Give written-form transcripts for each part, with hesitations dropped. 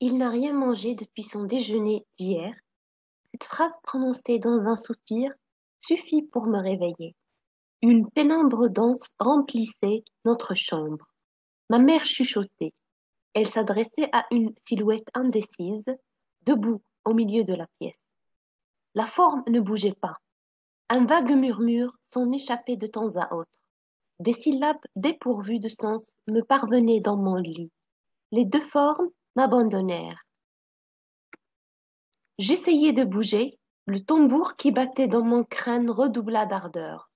il n'a rien mangé depuis son déjeuner d'hier. Cette phrase prononcée dans un soupir suffit pour me réveiller. Une pénombre dense remplissait notre chambre. Ma mère chuchotait. Elle s'adressait à une silhouette indécise, debout au milieu de la pièce. La forme ne bougeait pas. Un vague murmure s'en échappait de temps à autre. Des syllabes dépourvues de sens me parvenaient dans mon lit. Les deux formes m'abandonnèrent. J'essayai de bouger, le tambour qui battait dans mon crâne redoubla d'ardeur.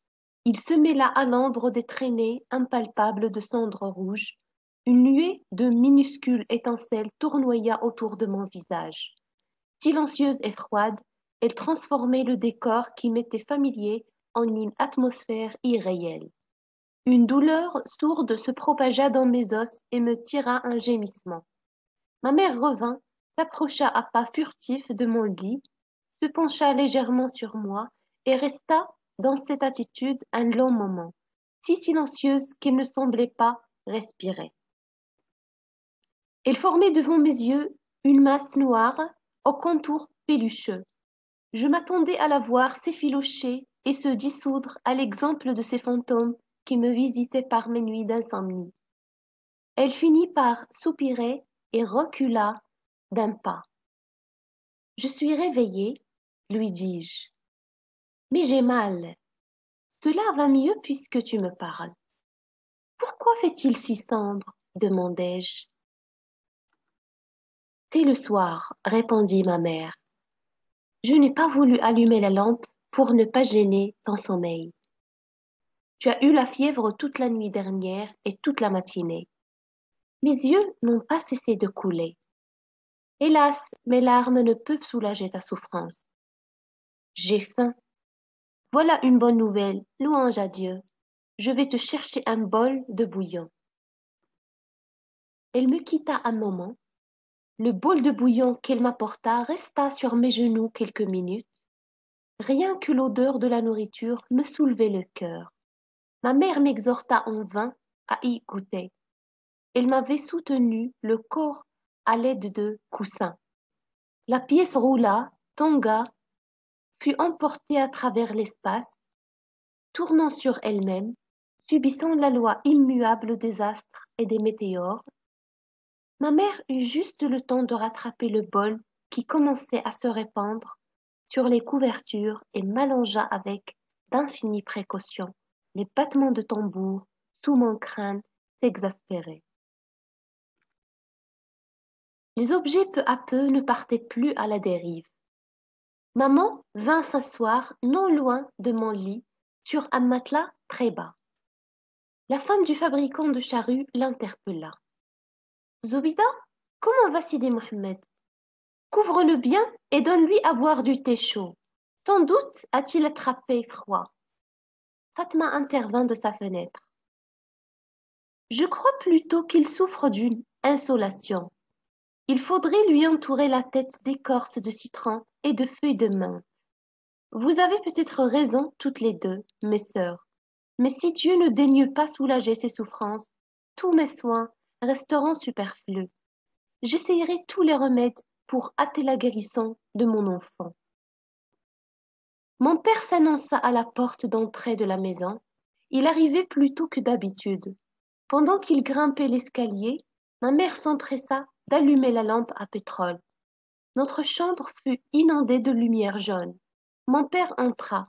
Il se mêla à l'ombre des traînées impalpables de cendres rouges. Une nuée de minuscules étincelles tournoya autour de mon visage. Silencieuse et froide, elle transformait le décor qui m'était familier en une atmosphère irréelle. Une douleur sourde se propagea dans mes os et me tira un gémissement. Ma mère revint, s'approcha à pas furtifs de mon lit, se pencha légèrement sur moi et resta dans cette attitude un long moment, si silencieuse qu'elle ne semblait pas respirer. Elle formait devant mes yeux une masse noire aux contours pelucheux. Je m'attendais à la voir s'effilocher et se dissoudre à l'exemple de ces fantômes qui me visitaient par mes nuits d'insomnie. Elle finit par soupirer et recula d'un pas. Je suis réveillée, lui dis-je. Mais j'ai mal. Cela va mieux puisque tu me parles. Pourquoi fait-il si sombre? Demandai-je. C'est le soir, répondit ma mère. Je n'ai pas voulu allumer la lampe pour ne pas gêner ton sommeil. Tu as eu la fièvre toute la nuit dernière et toute la matinée. Mes yeux n'ont pas cessé de couler. Hélas, mes larmes ne peuvent soulager ta souffrance. J'ai faim. Voilà une bonne nouvelle, louange à Dieu. Je vais te chercher un bol de bouillon. Elle me quitta un moment. Le bol de bouillon qu'elle m'apporta resta sur mes genoux quelques minutes. Rien que l'odeur de la nourriture me soulevait le cœur. Ma mère m'exhorta en vain à y goûter. Elle m'avait soutenu le corps à l'aide de coussins. La pièce roula, tangua, fut emportée à travers l'espace, tournant sur elle-même, subissant la loi immuable des astres et des météores. Ma mère eut juste le temps de rattraper le bol qui commençait à se répandre sur les couvertures et m'allongea avec d'infinies précautions. Les battements de tambour sous mon crâne s'exaspéraient. Les objets peu à peu ne partaient plus à la dérive. Maman vint s'asseoir non loin de mon lit, sur un matelas très bas. La femme du fabricant de charrues l'interpella. Zobida, comment va Sidi Mohammed? Couvre-le bien et donne-lui à boire du thé chaud. Sans doute a-t-il attrapé froid. Fatma intervint de sa fenêtre. Je crois plutôt qu'il souffre d'une insolation. Il faudrait lui entourer la tête d'écorce de citron et de feuilles de menthe. Vous avez peut-être raison toutes les deux, mes sœurs, mais si Dieu ne daigne pas soulager ses souffrances, tous mes soins resteront superflus. J'essayerai tous les remèdes pour hâter la guérison de mon enfant. Mon père s'annonça à la porte d'entrée de la maison. Il arrivait plus tôt que d'habitude. Pendant qu'il grimpait l'escalier, ma mère s'empressa d'allumer la lampe à pétrole. Notre chambre fut inondée de lumière jaune. Mon père entra.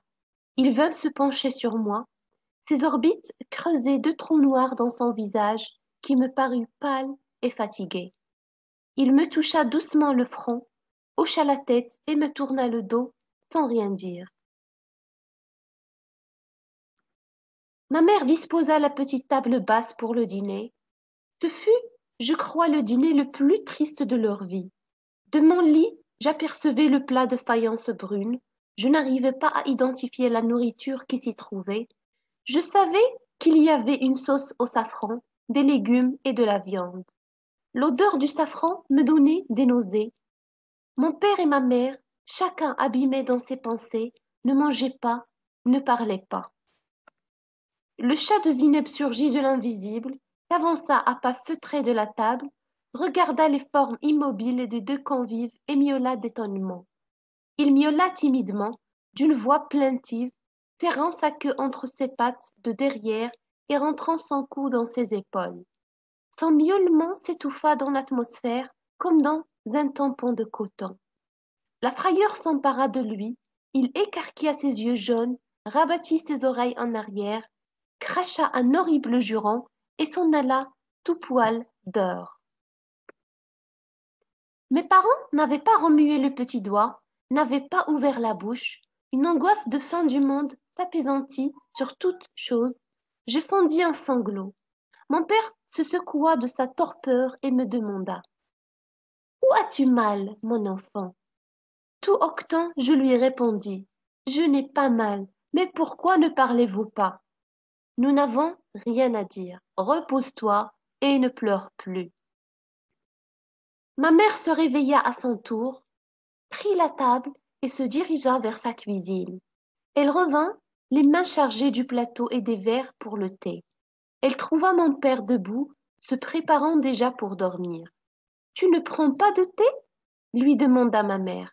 Il vint se pencher sur moi. Ses orbites creusaient deux trous noirs dans son visage qui me parut pâle et fatigué. Il me toucha doucement le front, hocha la tête et me tourna le dos sans rien dire. Ma mère disposa la petite table basse pour le dîner. Ce fut, je crois, le dîner le plus triste de leur vie. De mon lit, j'apercevais le plat de faïence brune. Je n'arrivais pas à identifier la nourriture qui s'y trouvait. Je savais qu'il y avait une sauce au safran, des légumes et de la viande. L'odeur du safran me donnait des nausées. Mon père et ma mère, chacun abîmé dans ses pensées, ne mangeaient pas, ne parlaient pas. Le chat de Zineb surgit de l'invisible, s'avança à pas feutrés de la table, regarda les formes immobiles des deux convives et miaula d'étonnement. Il miaula timidement, d'une voix plaintive, serrant sa queue entre ses pattes de derrière et rentrant son cou dans ses épaules. Son miaulement s'étouffa dans l'atmosphère comme dans un tampon de coton. La frayeur s'empara de lui, il écarquilla ses yeux jaunes, rabattit ses oreilles en arrière, cracha un horrible juron et s'en alla tout poil dehors. Mes parents n'avaient pas remué le petit doigt, n'avaient pas ouvert la bouche. Une angoisse de fin du monde s'apaisantit sur toute chose. Je fondis en sanglots. Mon père se secoua de sa torpeur et me demanda: Où as-tu mal, mon enfant? Tout octant, je lui répondis: Je n'ai pas mal, mais pourquoi ne parlez-vous pas? Nous n'avons rien à dire. Repose-toi et ne pleure plus. Ma mère se réveilla à son tour, prit la table et se dirigea vers sa cuisine. Elle revint, les mains chargées du plateau et des verres pour le thé. Elle trouva mon père debout, se préparant déjà pour dormir. Tu ne prends pas de thé? Lui demanda ma mère.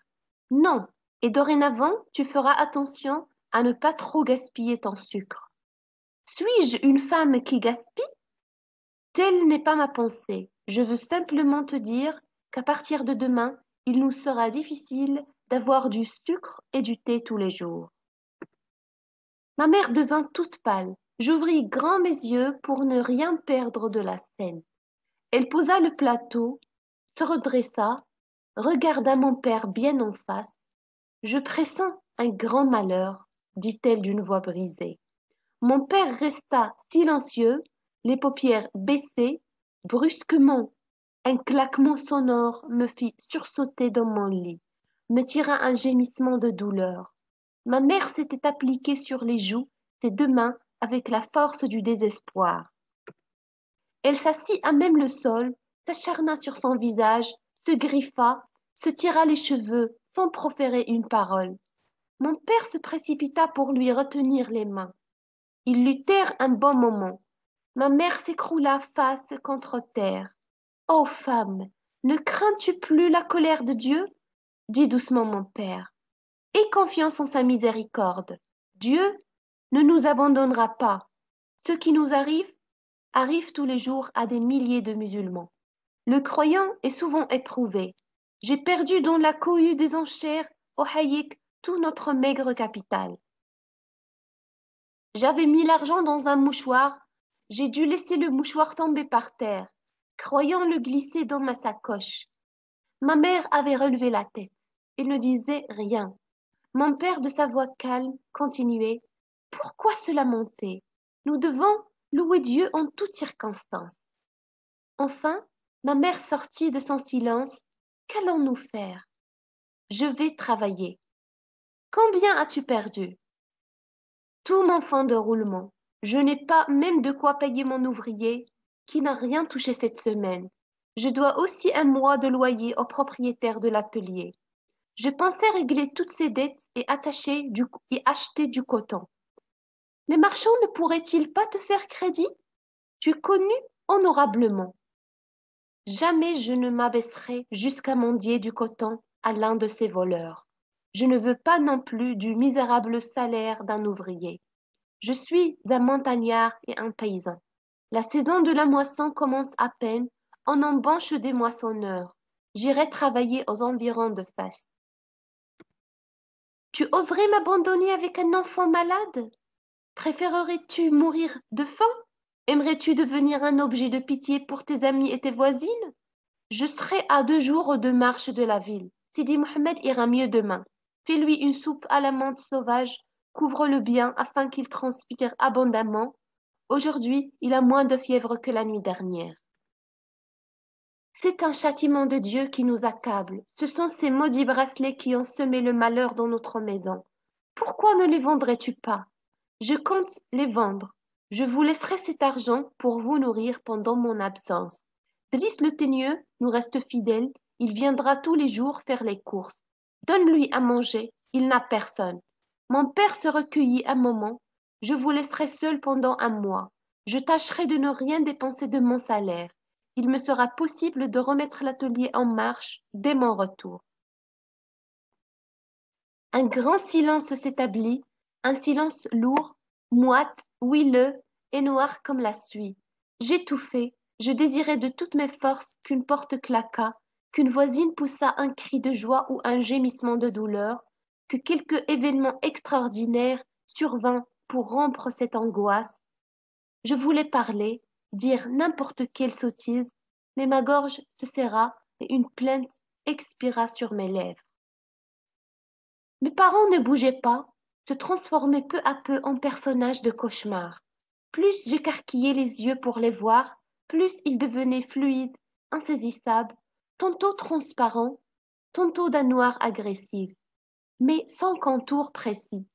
Non, et dorénavant, tu feras attention à ne pas trop gaspiller ton sucre. Suis-je une femme qui gaspille? Telle n'est pas ma pensée. Je veux simplement te dire qu'à partir de demain, il nous sera difficile d'avoir du sucre et du thé tous les jours. Ma mère devint toute pâle. J'ouvris grand mes yeux pour ne rien perdre de la scène. Elle posa le plateau, se redressa, regarda mon père bien en face. Je pressens un grand malheur, dit-elle d'une voix brisée. Mon père resta silencieux, les paupières baissées. Brusquement, un claquement sonore me fit sursauter dans mon lit, me tira un gémissement de douleur. Ma mère s'était appliquée sur les joues, ses deux mains avec la force du désespoir. Elle s'assit à même le sol, s'acharna sur son visage, se griffa, se tira les cheveux sans proférer une parole. Mon père se précipita pour lui retenir les mains. Ils luttèrent un bon moment. Ma mère s'écroula face contre terre. Ô femme, ne crains-tu plus la colère de Dieu? Dit doucement mon père. Aie confiance en sa miséricorde. Dieu ne nous abandonnera pas. Ce qui nous arrive tous les jours à des milliers de musulmans. Le croyant est souvent éprouvé. J'ai perdu dans la cohue des enchères au Hayik tout notre maigre capital. J'avais mis l'argent dans un mouchoir. J'ai dû laisser le mouchoir tomber par terre, croyant le glisser dans ma sacoche. Ma mère avait relevé la tête. Elle ne disait rien. Mon père, de sa voix calme, continuait: Pourquoi se lamenter? Nous devons louer Dieu en toutes circonstances. Enfin, ma mère sortit de son silence. Qu'allons-nous faire? Je vais travailler. Combien as-tu perdu? Tout mon fonds de roulement. Je n'ai pas même de quoi payer mon ouvrier qui n'a rien touché cette semaine. Je dois aussi un mois de loyer au propriétaire de l'atelier. Je pensais régler toutes ces dettes et acheter du coton. Les marchands ne pourraient-ils pas te faire crédit? Tu es connu honorablement. Jamais je ne m'abaisserai jusqu'à mendier du coton à l'un de ces voleurs. Je ne veux pas non plus du misérable salaire d'un ouvrier. Je suis un montagnard et un paysan. La saison de la moisson commence à peine. On embauche des moissonneurs. J'irai travailler aux environs de Fès. Tu oserais m'abandonner avec un enfant malade? Préférerais-tu mourir de faim? Aimerais-tu devenir un objet de pitié pour tes amis et tes voisines? Je serai à 2 jours de marche de la ville. Sidi Mohamed ira mieux demain. Fais-lui une soupe à la menthe sauvage, couvre-le bien afin qu'il transpire abondamment. Aujourd'hui, il a moins de fièvre que la nuit dernière. C'est un châtiment de Dieu qui nous accable. Ce sont ces maudits bracelets qui ont semé le malheur dans notre maison. Pourquoi ne les vendrais-tu pas? Je compte les vendre. Je vous laisserai cet argent pour vous nourrir pendant mon absence. Driss le teigneux nous reste fidèle. Il viendra tous les jours faire les courses. Donne-lui à manger. Il n'a personne. Mon père se recueillit un moment. Je vous laisserai seul pendant un mois. Je tâcherai de ne rien dépenser de mon salaire. il me sera possible de remettre l'atelier en marche dès mon retour. Un grand silence s'établit, un silence lourd, moite, huileux et noir comme la suie. J'étouffai, je désirais de toutes mes forces qu'une porte claquât, qu'une voisine poussât un cri de joie ou un gémissement de douleur, que quelque événement extraordinaire survint pour rompre cette angoisse. Je voulais parler, dire n'importe quelle sottise, mais ma gorge se serra et une plainte expira sur mes lèvres. Mes parents ne bougeaient pas, se transformaient peu à peu en personnages de cauchemar. Plus j'écarquillais les yeux pour les voir, plus ils devenaient fluides, insaisissables, tantôt transparents, tantôt d'un noir agressif, mais sans contour précis.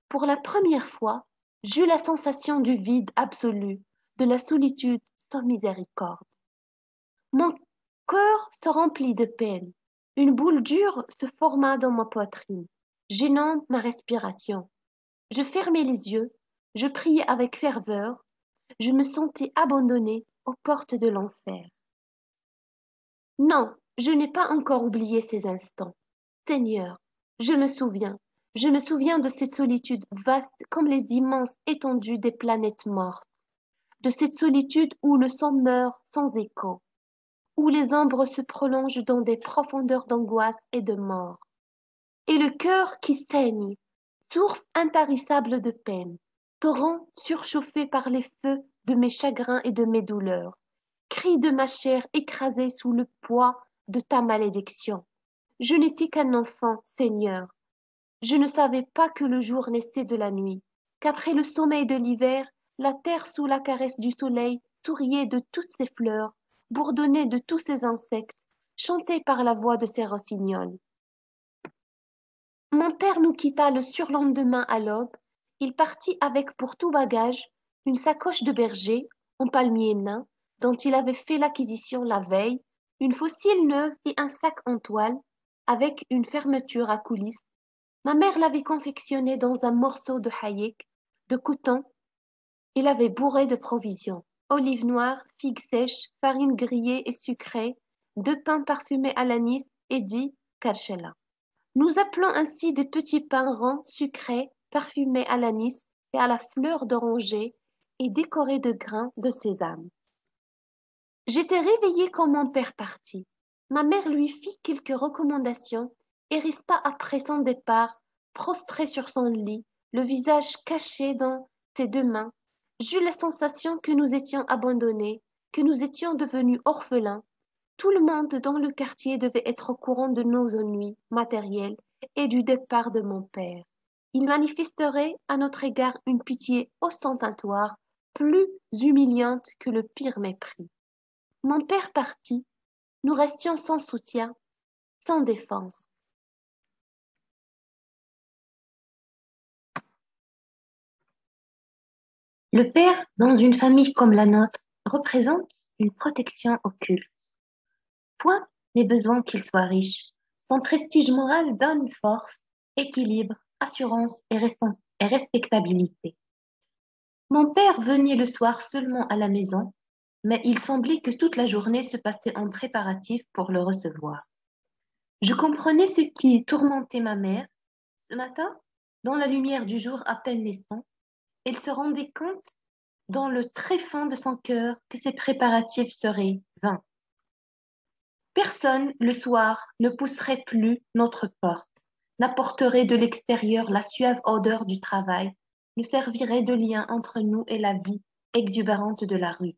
Pour la première fois, j'eus la sensation du vide absolu, de la solitude sans miséricorde. Mon cœur se remplit de peine. Une boule dure se forma dans ma poitrine, gênant ma respiration. Je fermai les yeux, je priai avec ferveur, je me sentais abandonnée aux portes de l'enfer. Non, je n'ai pas encore oublié ces instants. Seigneur, je me souviens de cette solitude vaste comme les immenses étendues des planètes mortes, de cette solitude où le sang meurt sans écho, où les ombres se prolongent dans des profondeurs d'angoisse et de mort, et le cœur qui saigne, source intarissable de peine, torrent surchauffé par les feux de mes chagrins et de mes douleurs, cri de ma chair écrasée sous le poids de ta malédiction. Je n'étais qu'un enfant, Seigneur. Je ne savais pas que le jour naissait de la nuit, qu'après le sommeil de l'hiver, la terre sous la caresse du soleil souriait de toutes ses fleurs, bourdonnait de tous ses insectes, chantait par la voix de ses rossignols. Mon père nous quitta le surlendemain à l'aube. Il partit avec pour tout bagage une sacoche de berger en palmier nain dont il avait fait l'acquisition la veille, une faucille neuve et un sac en toile avec une fermeture à coulisses. Ma mère l'avait confectionné dans un morceau de hayek, de coton. Il l'avait bourré de provisions, olives noires, figues sèches, farine grillée et sucrée, deux pains parfumés à l'anis et dit karchela. Nous appelons ainsi des petits pains ronds, sucrés, parfumés à l'anis et à la fleur d'oranger et décorés de grains de sésame. J'étais réveillée quand mon père partit. Ma mère lui fit quelques recommandations et resta après son départ, prostrée sur son lit, le visage caché dans ses deux mains. J'eus la sensation que nous étions abandonnés, que nous étions devenus orphelins. Tout le monde dans le quartier devait être au courant de nos ennuis matériels et du départ de mon père. Il manifesterait à notre égard une pitié ostentatoire, plus humiliante que le pire mépris. Mon père partit, nous restions sans soutien, sans défense. Le père, dans une famille comme la nôtre, représente une protection occulte. Point n'est besoin qu'il soit riche. Son prestige moral donne force, équilibre, assurance et respectabilité. Mon père venait le soir seulement à la maison, mais il semblait que toute la journée se passait en préparatifs pour le recevoir. Je comprenais ce qui tourmentait ma mère. Ce matin, dans la lumière du jour à peine naissant, elle se rendait compte dans le tréfonds de son cœur que ces préparatifs seraient vains. Personne, le soir, ne pousserait plus notre porte, n'apporterait de l'extérieur la suave odeur du travail, ne servirait de lien entre nous et la vie exubérante de la rue.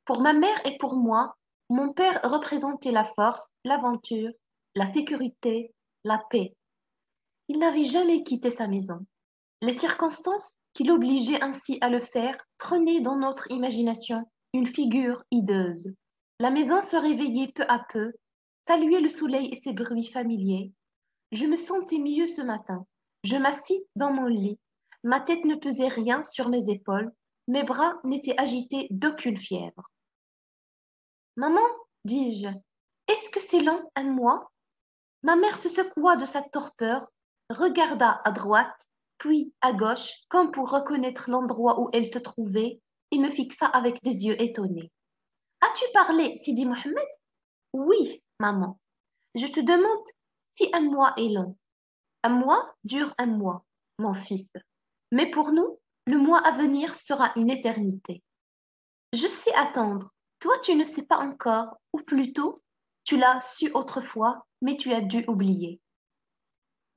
Pour ma mère et pour moi, mon père représentait la force, l'aventure, la sécurité, la paix. Il n'avait jamais quitté sa maison. Les circonstances qui l'obligeaient ainsi à le faire prenaient dans notre imagination une figure hideuse. La maison se réveillait peu à peu, saluait le soleil et ses bruits familiers. Je me sentais mieux ce matin. Je m'assis dans mon lit. Ma tête ne pesait rien sur mes épaules. Mes bras n'étaient agités d'aucune fièvre. Maman, dis-je, est-ce que c'est long, un mois? Ma mère se secoua de sa torpeur, regarda à droite, puis à gauche, comme pour reconnaître l'endroit où elle se trouvait, et me fixa avec des yeux étonnés. As-tu parlé, Sidi Mohamed? Oui, maman. Je te demande si un mois est long. Un mois dure un mois, mon fils. Mais pour nous, le mois à venir sera une éternité. Je sais attendre. Toi, tu ne sais pas encore, ou plutôt, tu l'as su autrefois, mais tu as dû oublier.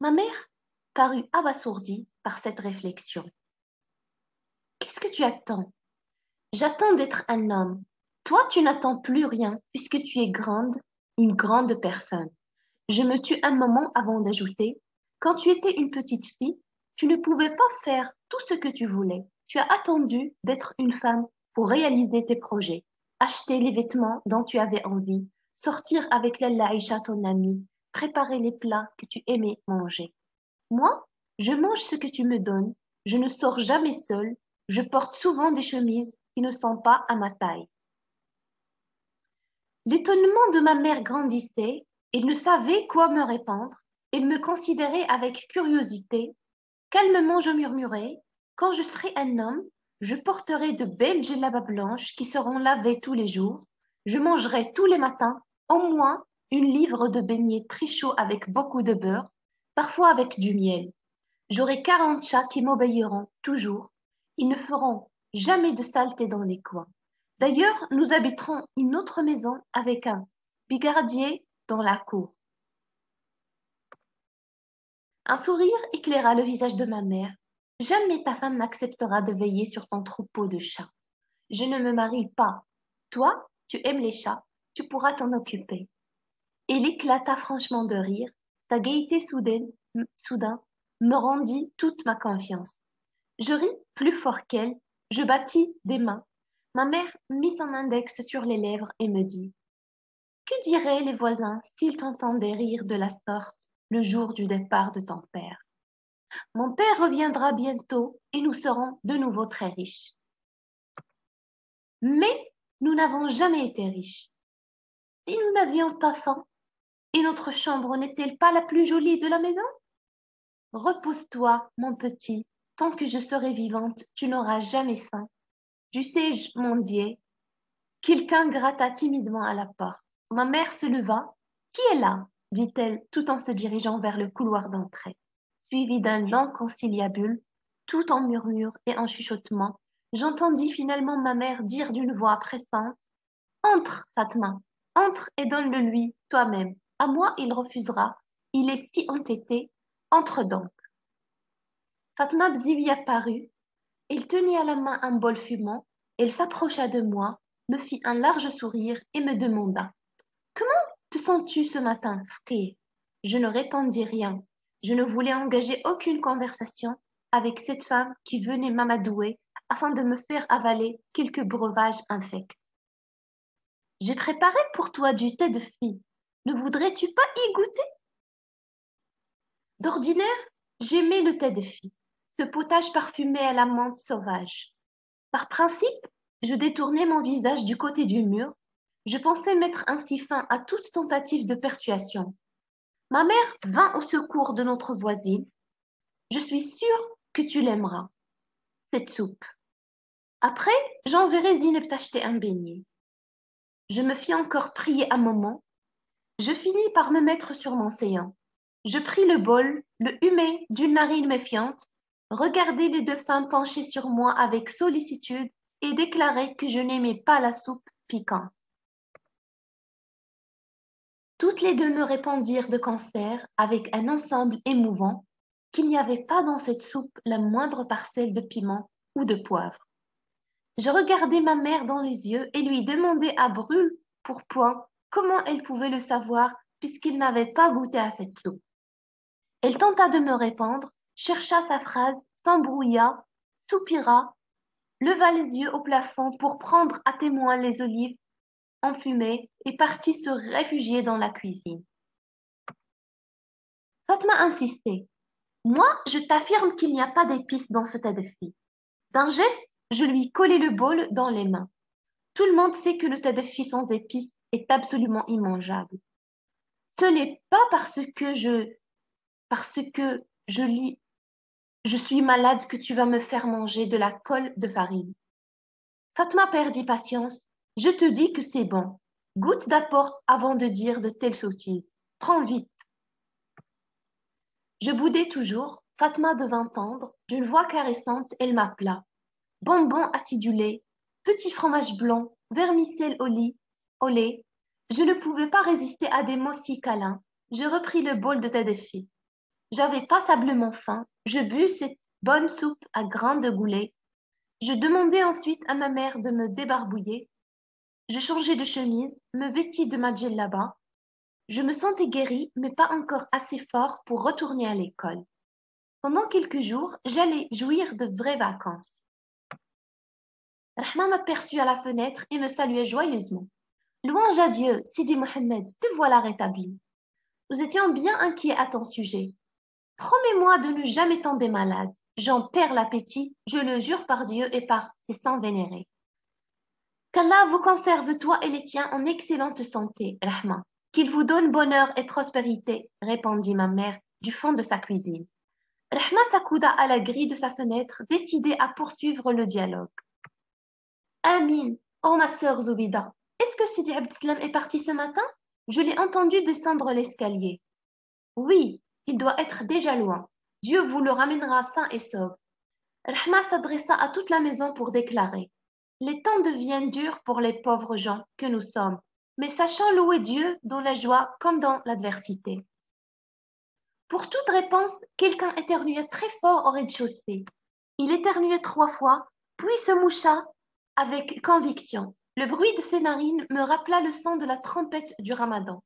Ma mère parut abasourdie par cette réflexion. Qu'est-ce que tu attends? J'attends d'être un homme. Toi, tu n'attends plus rien puisque tu es grande, une grande personne. Je me tue un moment avant d'ajouter, quand tu étais une petite fille, tu ne pouvais pas faire tout ce que tu voulais. Tu as attendu d'être une femme pour réaliser tes projets, acheter les vêtements dont tu avais envie, sortir avec Lalla Aïcha, ton amie, préparer les plats que tu aimais manger. Moi, je mange ce que tu me donnes, je ne sors jamais seule, je porte souvent des chemises qui ne sont pas à ma taille. L'étonnement de ma mère grandissait, elle ne savait quoi me répondre, elle me considérait avec curiosité. Calmement, je murmurais, quand je serai un homme, je porterai de belles djellabas blanches qui seront lavées tous les jours, je mangerai tous les matins au moins une livre de beignets très chauds avec beaucoup de beurre, parfois avec du miel. J'aurai 40 chats qui m'obéiront toujours. Ils ne feront jamais de saleté dans les coins. D'ailleurs, nous habiterons une autre maison avec un bigardier dans la cour. Un sourire éclaira le visage de ma mère. Jamais ta femme n'acceptera de veiller sur ton troupeau de chats. Je ne me marie pas. Toi, tu aimes les chats, tu pourras t'en occuper. Il éclata franchement de rire. Sa gaieté soudain me rendit toute ma confiance. Je ris plus fort qu'elle, je battis des mains. Ma mère mit son index sur les lèvres et me dit: Que diraient les voisins s'ils t'entendaient rire de la sorte le jour du départ de ton père? Mon père reviendra bientôt et nous serons de nouveau très riches. Mais nous n'avons jamais été riches. Si nous n'avions pas faim, et notre chambre n'est-elle pas la plus jolie de la maison? Repose-toi, mon petit, tant que je serai vivante, tu n'auras jamais faim. Dussé-je mendier? Quelqu'un gratta timidement à la porte. Ma mère se leva. Qui est là? Dit-elle tout en se dirigeant vers le couloir d'entrée. Suivi d'un long conciliabule, tout en murmures et en chuchotements, j'entendis finalement ma mère dire d'une voix pressante: Entre, Fatma, entre et donne-le lui toi-même. À moi, il refusera. Il est si entêté. Entre donc. Fatma Bzi lui apparut. Elle tenait à la main un bol fumant. Elle s'approcha de moi, me fit un large sourire et me demanda: Comment te sens-tu ce matin, Fké? Je ne répondis rien. Je ne voulais engager aucune conversation avec cette femme qui venait m'amadouer afin de me faire avaler quelques breuvages infects. J'ai préparé pour toi du thé de fille. Ne voudrais-tu pas y goûter? D'ordinaire, j'aimais le thé de fille, ce potage parfumé à la menthe sauvage. Par principe, je détournais mon visage du côté du mur. Je pensais mettre ainsi fin à toute tentative de persuasion. Ma mère vint au secours de notre voisine. Je suis sûre que tu l'aimeras, cette soupe. Après, j'enverrai Zineb t'acheter un beignet. Je me fis encore prier un moment. Je finis par me mettre sur mon séant. Je pris le bol, le humai d'une narine méfiante, regardai les deux femmes penchées sur moi avec sollicitude et déclarai que je n'aimais pas la soupe piquante. Toutes les deux me répondirent de concert avec un ensemble émouvant qu'il n'y avait pas dans cette soupe la moindre parcelle de piment ou de poivre. Je regardai ma mère dans les yeux et lui demandai à brûle-pourpoint comment elle pouvait le savoir puisqu'il n'avait pas goûté à cette soupe. Elle tenta de me répondre, chercha sa phrase, s'embrouilla, soupira, leva les yeux au plafond pour prendre à témoin les olives enfumées et partit se réfugier dans la cuisine. Fatma insistait. Moi, je t'affirme qu'il n'y a pas d'épices dans ce tas de filles. D'un geste, je lui collai le bol dans les mains. Tout le monde sait que le tas de filles sans épices est absolument immangeable. Ce n'est pas parce que je suis malade que tu vas me faire manger de la colle de farine. Fatma perdit patience, Je te dis que c'est bon. Goûte d'abord avant de dire de telles sottises. Prends vite. Je boudais toujours. Fatma devint tendre. D'une voix caressante, elle m'appela. Bonbons acidulés, petit fromage blanc, vermicelle au lait. Je ne pouvais pas résister à des mots si câlins. Je repris le bol de Taddafi. J'avais passablement faim. Je bus cette bonne soupe à grains de goulet. Je demandai ensuite à ma mère de me débarbouiller. Je changeai de chemise, me vêtis de ma djellaba. Je me sentais guérie, mais pas encore assez fort pour retourner à l'école. Pendant quelques jours, j'allais jouir de vraies vacances. Rahma m'aperçut à la fenêtre et me saluait joyeusement. Louange à Dieu, Sidi Mohammed, te voilà rétabli. Nous étions bien inquiets à ton sujet. Promets-moi de ne jamais tomber malade. J'en perds l'appétit, je le jure par Dieu et par ses saints vénérés. Qu'Allah vous conserve, toi et les tiens, en excellente santé, Rahma. Qu'il vous donne bonheur et prospérité, répondit ma mère du fond de sa cuisine. Rahma s'accouda à la grille de sa fenêtre, décidée à poursuivre le dialogue. Amin. Oh ma sœur Zoubida, est-ce que Sidi Abdeslam est parti ce matin? Je l'ai entendu descendre l'escalier. Oui, il doit être déjà loin. Dieu vous le ramènera sain et sauf. Rahma s'adressa à toute la maison pour déclarer. Les temps deviennent durs pour les pauvres gens que nous sommes, mais sachons louer Dieu dans la joie comme dans l'adversité. Pour toute réponse, quelqu'un éternuait très fort au rez-de-chaussée. Il éternuait 3 fois, puis se moucha avec conviction. Le bruit de ses narines me rappela le son de la trompette du Ramadan.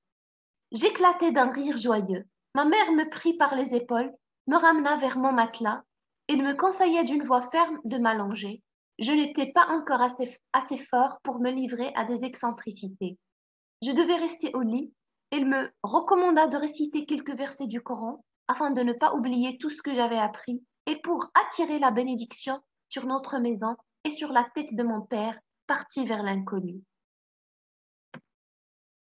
J'éclatai d'un rire joyeux. Ma mère me prit par les épaules, me ramena vers mon matelas et me conseilla d'une voix ferme de m'allonger. Je n'étais pas encore assez fort pour me livrer à des excentricités. Je devais rester au lit. Elle me recommanda de réciter quelques versets du Coran afin de ne pas oublier tout ce que j'avais appris et pour attirer la bénédiction sur notre maison et sur la tête de mon père, parti vers l'inconnu.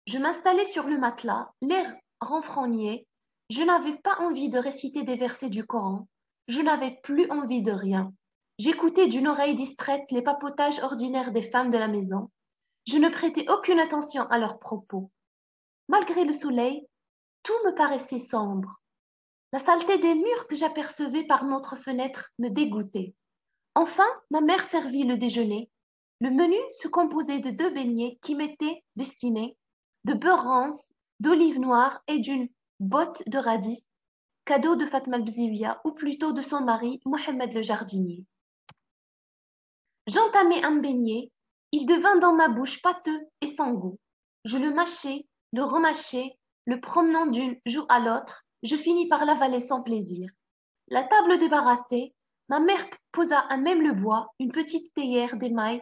Je m'installai sur le matelas, l'air renfrogné. Je n'avais pas envie de réciter des versets du Coran. Je n'avais plus envie de rien. J'écoutais d'une oreille distraite les papotages ordinaires des femmes de la maison. Je ne prêtais aucune attention à leurs propos. Malgré le soleil, tout me paraissait sombre. La saleté des murs que j'apercevais par notre fenêtre me dégoûtait. Enfin, ma mère servit le déjeuner. Le menu se composait de 2 beignets qui m'étaient destinés, de beurre rance, d'olive noire et d'une botte de radis, cadeau de Fatma Bziouia, ou plutôt de son mari, Mohamed le jardinier. J'entamai un beignet, il devint dans ma bouche pâteux et sans goût. Je le mâchai, le remâchai, le promenant d'une joue à l'autre, je finis par l'avaler sans plaisir. La table débarrassée, ma mère posa à même le bois une petite théière d'émail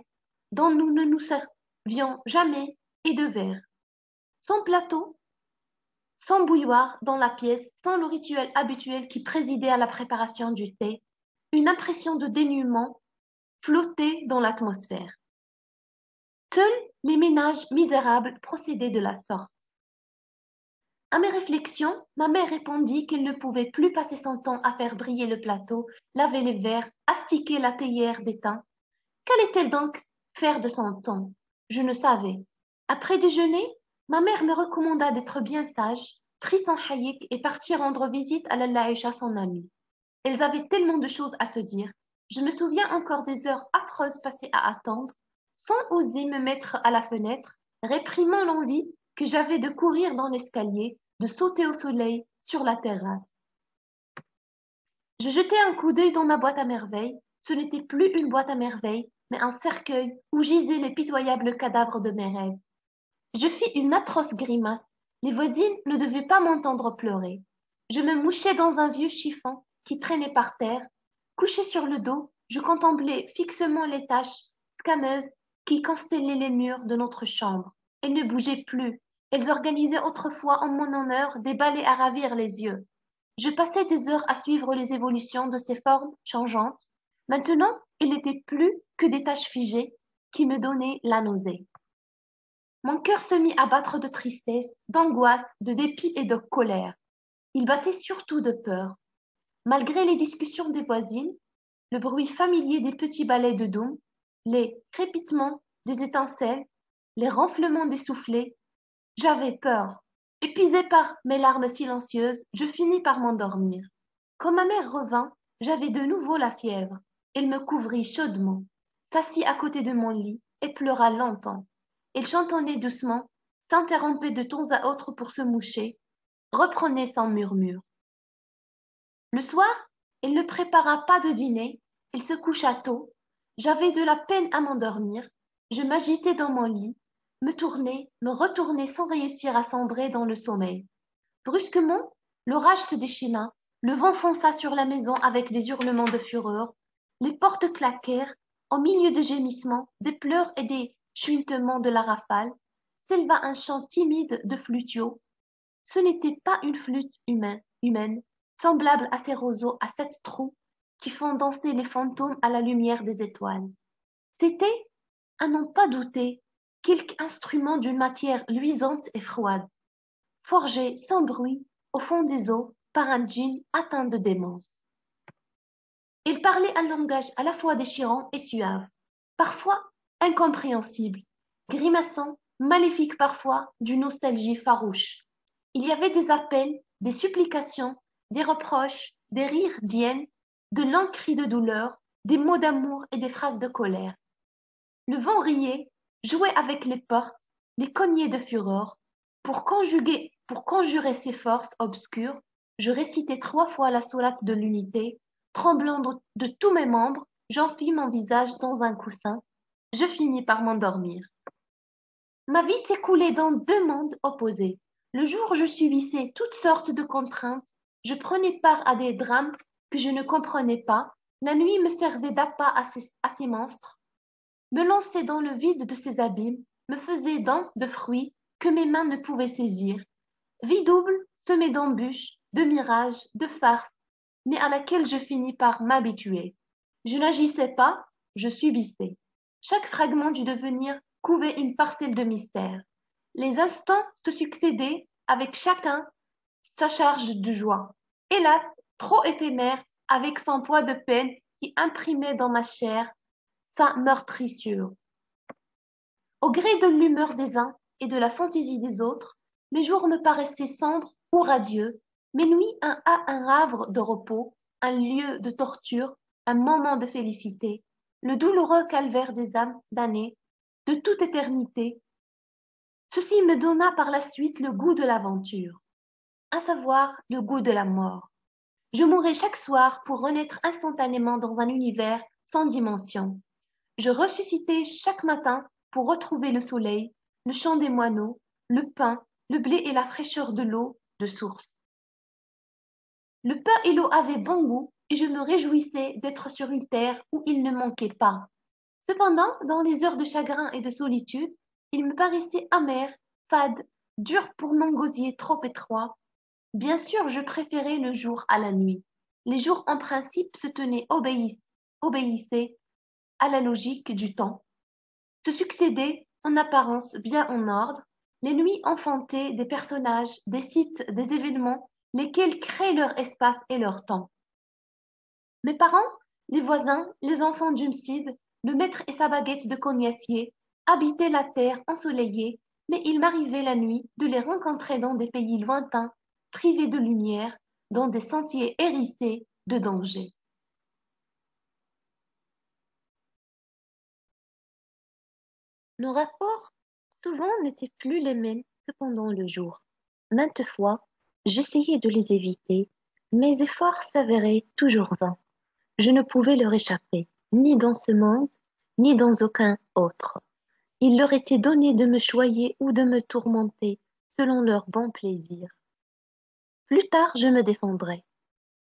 dont nous ne nous servions jamais et de verre. Sans plateau, sans bouilloire dans la pièce, sans le rituel habituel qui présidait à la préparation du thé, une impression de dénuement flottait dans l'atmosphère. Seuls les ménages misérables procédaient de la sorte. À mes réflexions, ma mère répondit qu'elle ne pouvait plus passer son temps à faire briller le plateau, laver les verres, astiquer la théière d'étain. Qu'allait-elle donc faire de son temps? Je ne savais. Après déjeuner, ma mère me recommanda d'être bien sage, prit son haïk et partit rendre visite à Lalla Aïcha, son amie. Elles avaient tellement de choses à se dire. Je me souviens encore des heures affreuses passées à attendre, sans oser me mettre à la fenêtre, réprimant l'envie que j'avais de courir dans l'escalier, de sauter au soleil sur la terrasse. Je jetai un coup d'œil dans ma boîte à merveilles. Ce n'était plus une boîte à merveilles, mais un cercueil où gisaient les pitoyables cadavres de mes rêves. Je fis une atroce grimace. Les voisines ne devaient pas m'entendre pleurer. Je me mouchai dans un vieux chiffon qui traînait par terre. Couché sur le dos, je contemplais fixement les taches scameuses qui constellaient les murs de notre chambre. Elles ne bougeaient plus. Elles organisaient autrefois en mon honneur des ballets à ravir les yeux. Je passais des heures à suivre les évolutions de ces formes changeantes. Maintenant, il n'était plus que des taches figées qui me donnaient la nausée. Mon cœur se mit à battre de tristesse, d'angoisse, de dépit et de colère. Il battait surtout de peur. Malgré les discussions des voisines, le bruit familier des petits balais de Doum, les crépitements des étincelles, les ronflements des soufflets. J'avais peur. Épuisée par mes larmes silencieuses, je finis par m'endormir. Quand ma mère revint, j'avais de nouveau la fièvre. Elle me couvrit chaudement, s'assit à côté de mon lit et pleura longtemps. Elle chantonnait doucement, s'interrompait de temps à autre pour se moucher, reprenait son murmure. Le soir, elle ne prépara pas de dîner, elle se coucha tôt. J'avais de la peine à m'endormir. Je m'agitais dans mon lit, me tournais, me retournais sans réussir à sombrer dans le sommeil. Brusquement, l'orage se déchaîna, le vent fonça sur la maison avec des hurlements de fureur, les portes claquèrent, au milieu de gémissements, des pleurs et des chuintements de la rafale, s'éleva un chant timide de flutio. Ce n'était pas une flûte humaine, semblable à ces roseaux à 7 trous qui font danser les fantômes à la lumière des étoiles. C'était, à n'en pas douter, quelque instrument d'une matière luisante et froide, forgé sans bruit au fond des eaux par un djinn atteint de démence. Il parlait un langage à la fois déchirant et suave, parfois incompréhensible, grimaçant, maléfique parfois, d'une nostalgie farouche. Il y avait des appels, des supplications, des reproches, des rires d'hyènes, de longs cris de douleur, des mots d'amour et des phrases de colère. Le vent riait, jouait avec les portes, les cognait de fureur. Pour conjurer ces forces obscures, je récitai 3 fois la sourate de l'unité. Tremblant de tous mes membres, j'enfis mon visage dans un coussin. Je finis par m'endormir. Ma vie s'écoulait dans 2 mondes opposés. Le jour, je subissais toutes sortes de contraintes. Je prenais part à des drames que je ne comprenais pas. La nuit me servait d'appât à ces monstres, me lançait dans le vide de ces abîmes, me faisait don de fruits que mes mains ne pouvaient saisir. Vie double, semée d'embûches, de mirages, de farces, mais à laquelle je finis par m'habituer. Je n'agissais pas, je subissais. Chaque fragment du devenir couvait une parcelle de mystère. Les instants se succédaient, avec chacun sa charge de joie. Hélas, trop éphémère, avec son poids de peine qui imprimait dans ma chair sa meurtrissure. Au gré de l'humeur des uns et de la fantaisie des autres, mes jours me paraissaient sombres ou radieux, mes nuits un havre de repos, un lieu de torture, un moment de félicité, le douloureux calvaire des âmes damnées, de toute éternité. Ceci me donna par la suite le goût de l'aventure, à savoir le goût de la mort. Je mourais chaque soir pour renaître instantanément dans un univers sans dimension. Je ressuscitais chaque matin pour retrouver le soleil, le chant des moineaux, le pain, le blé et la fraîcheur de l'eau de source. Le pain et l'eau avaient bon goût et je me réjouissais d'être sur une terre où ils ne manquaient pas. Cependant, dans les heures de chagrin et de solitude, il me paraissait amer, fade, dur pour mon gosier trop étroit. Bien sûr, je préférais le jour à la nuit. Les jours en principe se tenaient obéissaient à la logique du temps, se succédaient, en apparence bien en ordre, les nuits enfantaient des personnages, des sites, des événements, lesquels créent leur espace et leur temps. Mes parents, les voisins, les enfants d'Humcide, le maître et sa baguette de cognacier, habitaient la terre ensoleillée, mais il m'arrivait la nuit de les rencontrer dans des pays lointains, privés de lumière, dans des sentiers hérissés de dangers. Nos rapports souvent n'étaient plus les mêmes que pendant le jour. Maintes fois, j'essayais de les éviter, mes efforts s'avéraient toujours vains. Je ne pouvais leur échapper, ni dans ce monde, ni dans aucun autre. Il leur était donné de me choyer ou de me tourmenter selon leur bon plaisir. Plus tard, je me défendrais.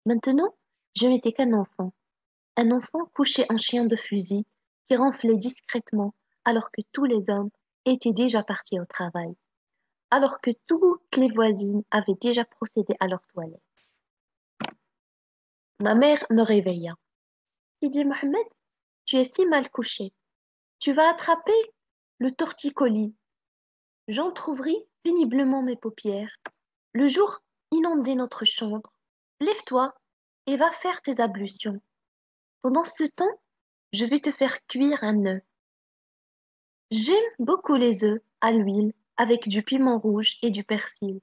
Maintenant, je n'étais qu'un enfant. Un enfant couché en chien de fusil qui ronflait discrètement alors que tous les hommes étaient déjà partis au travail, alors que toutes les voisines avaient déjà procédé à leur toilette. Ma mère me réveilla. Sidi Mohamed, tu es si mal couché. Tu vas attraper le torticolis. J'entr'ouvris péniblement mes paupières. Le jour inondait notre chambre. Lève-toi et va faire tes ablutions. Pendant ce temps, je vais te faire cuire un œuf. J'aime beaucoup les œufs à l'huile avec du piment rouge et du persil.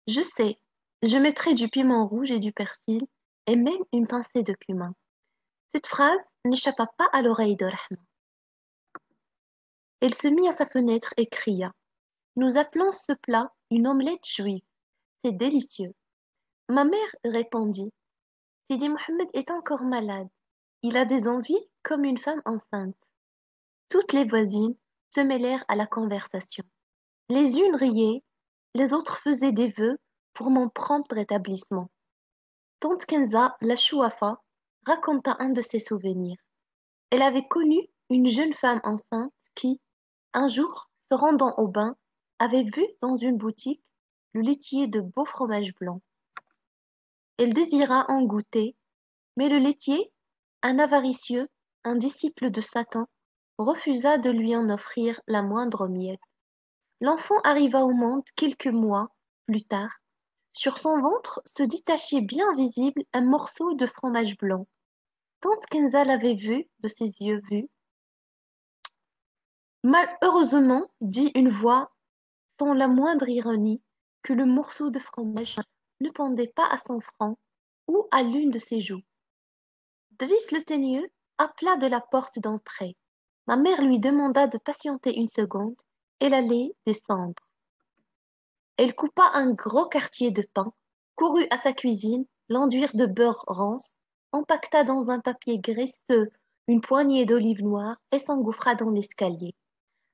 Je sais, je mettrai du piment rouge et du persil et même une pincée de cumin. Cette phrase n'échappa pas à l'oreille de Rahma. Elle se mit à sa fenêtre et cria: Nous appelons ce plat une omelette juive. C'est délicieux. Ma mère répondit: Sidi Mohammed est encore malade. Il a des envies comme une femme enceinte. Toutes les voisines se mêlèrent à la conversation. Les unes riaient, les autres faisaient des vœux pour mon prompt rétablissement. Tante Kenza, la Chouafa, raconta un de ses souvenirs. Elle avait connu une jeune femme enceinte qui, un jour, se rendant au bain, avait vu dans une boutique le laitier de beau fromage blanc. Elle désira en goûter, mais le laitier, un avaricieux, un disciple de Satan, refusa de lui en offrir la moindre miette. L'enfant arriva au monde quelques mois plus tard. Sur son ventre se détachait bien visible un morceau de fromage blanc. Tante Kenza l'avait vu de ses yeux vus. Malheureusement, dit une voix sans la moindre ironie, que le morceau de fromage ne pendait pas à son front ou à l'une de ses joues. Driss le Teigneux appela de la porte d'entrée. Ma mère lui demanda de patienter une seconde. Elle allait descendre. Elle coupa un gros quartier de pain, courut à sa cuisine, l'enduire de beurre rance, empaqueta dans un papier graisseux une poignée d'olives noires et s'engouffra dans l'escalier.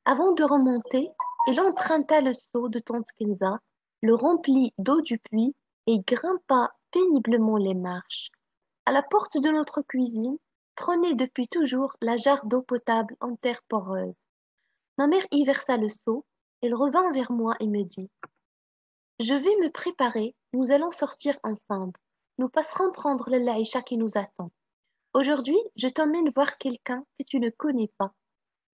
Avant de remonter, elle emprunta le seau de tante Kenza, le remplit d'eau du puits et grimpa péniblement les marches. À la porte de notre cuisine trônait depuis toujours la jarre d'eau potable en terre poreuse. Ma mère y versa le seau, elle revint vers moi et me dit: Je vais me préparer, nous allons sortir ensemble. Nous passerons prendre le laïcha qui nous attend. Aujourd'hui, je t'emmène voir quelqu'un que tu ne connais pas.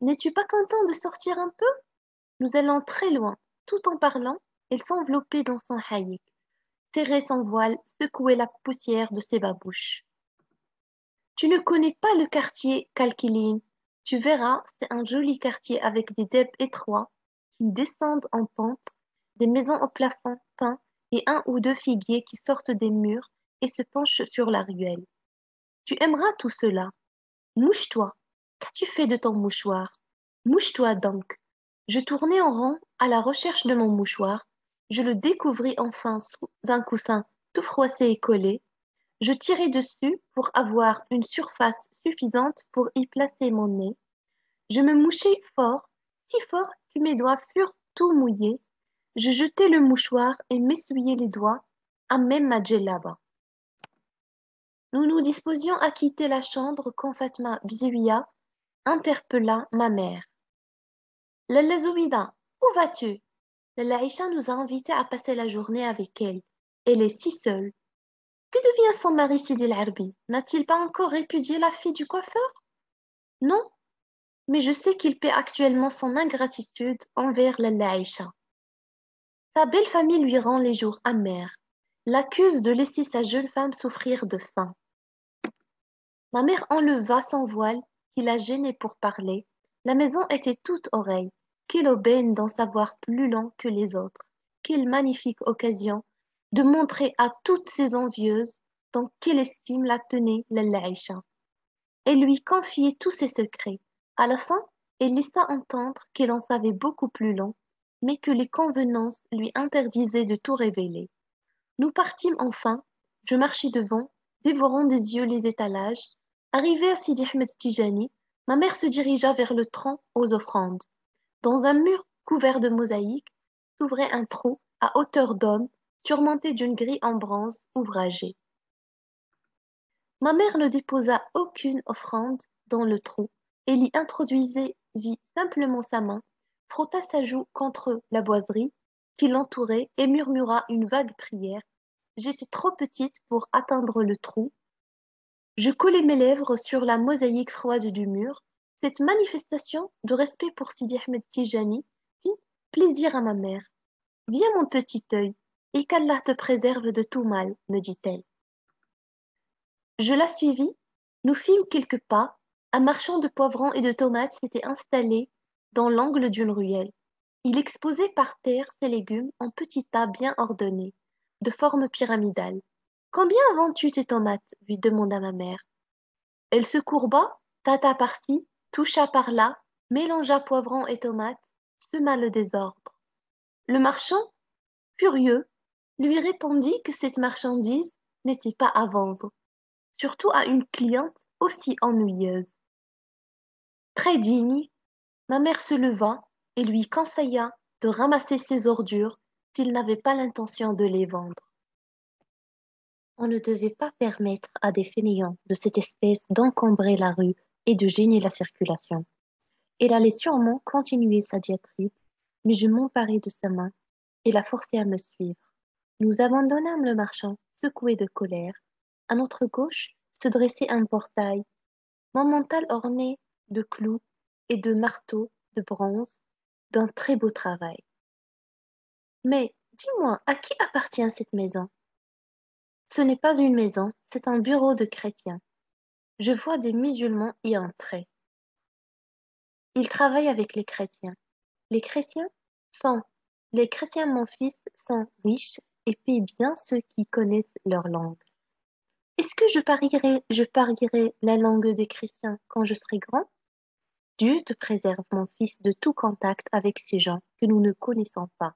N'es-tu pas content de sortir un peu? Nous allons très loin. Tout en parlant, elle s'enveloppait dans son haïk, serrait son voile, secouait la poussière de ses babouches. Tu ne connais pas le quartier Kalkiline. Tu verras, c'est un joli quartier avec des débits étroits qui descendent en pente, des maisons au plafond peint et un ou deux figuiers qui sortent des murs et se penchent sur la ruelle. Tu aimeras tout cela. Mouche-toi. Qu'as-tu fait de ton mouchoir? Mouche-toi donc. Je tournai en rond à la recherche de mon mouchoir. Je le découvris enfin sous un coussin tout froissé et collé. Je tirai dessus pour avoir une surface suffisante pour y placer mon nez. Je me mouchai fort, si fort que mes doigts furent tout mouillés. Je jetai le mouchoir et m'essuyai les doigts à même ma djellaba. Nous nous disposions à quitter la chambre quand Fatma Bziouia interpella ma mère. Lalla Zoubida, où vas-tu? Lalla Aïcha nous a invités à passer la journée avec elle. Elle est si seule. Que devient son mari Sidi El-Arbi? N'a-t-il pas encore répudié la fille du coiffeur? Non, mais je sais qu'il paie actuellement son ingratitude envers Lalla Aïcha. Sa belle famille lui rend les jours amers, l'accuse de laisser sa jeune femme souffrir de faim. Ma mère enleva son voile qui la gênait pour parler. La maison était toute oreille. Quelle aubaine d'en savoir plus long que les autres. Quelle magnifique occasion de montrer à toutes ces envieuses dans quelle estime la tenait Lalla Aïcha. Elle lui confiait tous ses secrets. À la fin, elle laissa entendre qu'elle en savait beaucoup plus long, mais que les convenances lui interdisaient de tout révéler. Nous partîmes enfin. Je marchai devant, dévorant des yeux les étalages. Arrivée à Sidi Ahmed Tijani, ma mère se dirigea vers le tronc aux offrandes. Dans un mur couvert de mosaïques s'ouvrait un trou à hauteur d'homme, surmonté d'une grille en bronze ouvragée. Ma mère ne déposa aucune offrande dans le trou. Elle y introduisit simplement sa main, frotta sa joue contre la boiserie qui l'entourait et murmura une vague prière. J'étais trop petite pour atteindre le trou. Je collai mes lèvres sur la mosaïque froide du mur. Cette manifestation de respect pour Sidi Ahmed Tijani fit plaisir à ma mère. Viens mon petit œil, et qu'Allah te préserve de tout mal, me dit-elle. Je la suivis, nous fîmes quelques pas. Un marchand de poivrons et de tomates s'était installé dans l'angle d'une ruelle. Il exposait par terre ses légumes en petits tas bien ordonnés, de forme pyramidale. Combien vends-tu tes tomates? Lui demanda ma mère. Elle se courba, tâta par-ci, toucha par-là, mélangea poivrons et tomates, sema le désordre. Le marchand, furieux, lui répondit que cette marchandise n'était pas à vendre, surtout à une cliente aussi ennuyeuse. Très digne, ma mère se leva et lui conseilla de ramasser ses ordures s'il n'avait pas l'intention de les vendre. On ne devait pas permettre à des fainéants de cette espèce d'encombrer la rue et de gêner la circulation. Elle allait sûrement continuer sa diatribe, mais je m'emparai de sa main et la forçai à me suivre. Nous abandonnâmes le marchand, secoué de colère. À notre gauche se dressait un portail, monumental orné de clous et de marteaux de bronze d'un très beau travail. Mais dis-moi, à qui appartient cette maison? Ce n'est pas une maison, c'est un bureau de chrétiens. Je vois des musulmans y entrer. Ils travaillent avec les chrétiens. Les chrétiens sont, les chrétiens, mon fils, sont riches et paient bien ceux qui connaissent leur langue. Est-ce que je parierai la langue des chrétiens quand je serai grand? Dieu te préserve, mon fils, de tout contact avec ces gens que nous ne connaissons pas.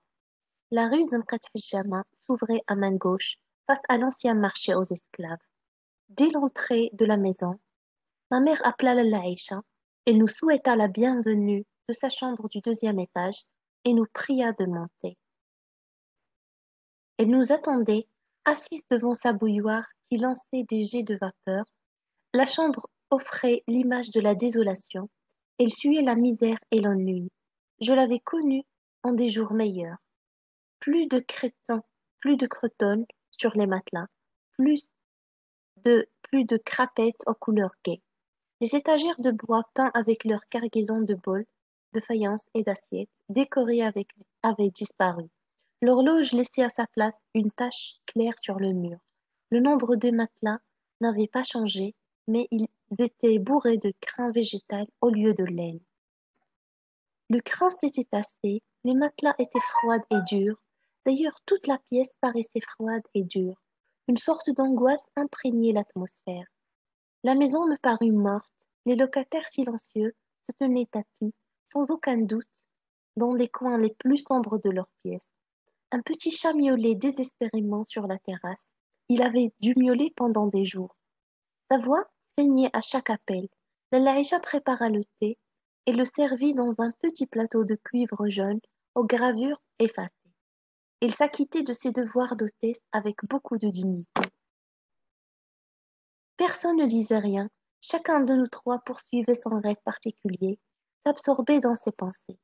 La rue Zankat Jama s'ouvrait à main gauche face à l'ancien marché aux esclaves. Dès l'entrée de la maison, ma mère appela la Aïcha. Elle nous souhaita la bienvenue de sa chambre du deuxième étage et nous pria de monter. Elle nous attendait, assise devant sa bouilloire qui lançait des jets de vapeur. La chambre offrait l'image de la désolation. Elle suait la misère et l'ennui. Je l'avais connue en des jours meilleurs. Plus de cretonnes sur les matelas, plus de crapettes aux couleurs gaies. Les étagères de bois peints avec leur cargaison de bols, de faïence et d'assiettes, décorées avaient disparu. L'horloge laissait à sa place une tache claire sur le mur. Le nombre de matelas n'avait pas changé, mais ils étaient bourrés de crin végétal au lieu de laine. Le crin s'était tassé, les matelas étaient froids et durs. D'ailleurs, toute la pièce paraissait froide et dure. Une sorte d'angoisse imprégnait l'atmosphère. La maison me parut morte, les locataires silencieux se tenaient tapis, sans aucun doute, dans les coins les plus sombres de leur pièce. Un petit chat miaulait désespérément sur la terrasse. Il avait dû miauler pendant des jours. Sa voix saignait à chaque appel. La Laïcha prépara le thé et le servit dans un petit plateau de cuivre jaune aux gravures effacées. Il s'acquittait de ses devoirs d'hôtesse avec beaucoup de dignité. Personne ne disait rien. Chacun de nous trois poursuivait son rêve particulier, s'absorbait dans ses pensées.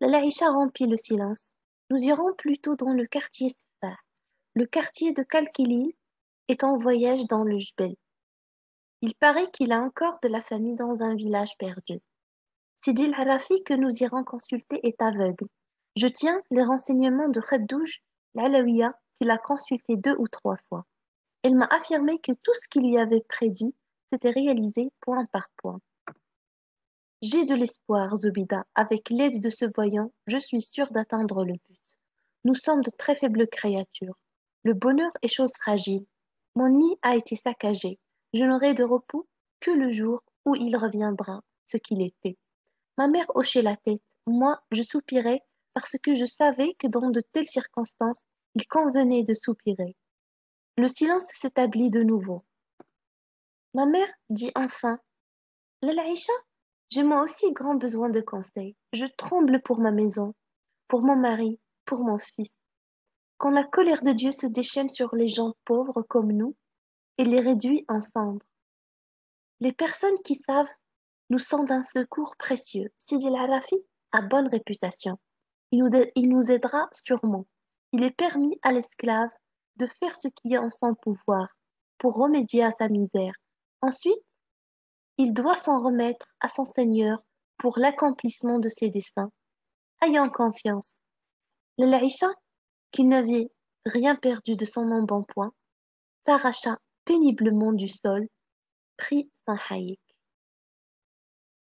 La Laïcha rompit le silence. Nous irons plutôt dans le quartier Sfar. Le quartier de Kalkilil est en voyage dans le Jbel. Il paraît qu'il a encore de la famille dans un village perdu. Sidi al-Harafi que nous irons consulter est aveugle. Je tiens les renseignements de Khadouj, l'Alawiya, qu'il a consulté 2 ou 3 fois. Elle m'a affirmé que tout ce qu'il lui avait prédit s'était réalisé point par point. J'ai de l'espoir, Zobida. Avec l'aide de ce voyant, je suis sûre d'atteindre le but. Nous sommes de très faibles créatures. Le bonheur est chose fragile. Mon nid a été saccagé. Je n'aurai de repos que le jour où il reviendra, ce qu'il était. Ma mère hochait la tête. Moi, je soupirais parce que je savais que dans de telles circonstances, il convenait de soupirer. Le silence s'établit de nouveau. Ma mère dit enfin: Lalaïcha, j'ai moi aussi grand besoin de conseils. Je tremble pour ma maison, pour mon mari, pour mon fils. Quand la colère de Dieu se déchaîne sur les gens pauvres comme nous, il les réduit en cendres. Les personnes qui savent nous sont d'un secours précieux. Sidi al-Arafi a bonne réputation. Il nous aidera sûrement. Il est permis à l'esclave de faire ce qui est en son pouvoir pour remédier à sa misère. Ensuite, il doit s'en remettre à son Seigneur pour l'accomplissement de ses desseins. Ayons confiance. Le Laïcha, qui n'avait rien perdu de son embonpoint, s'arracha péniblement du sol, prit son haït.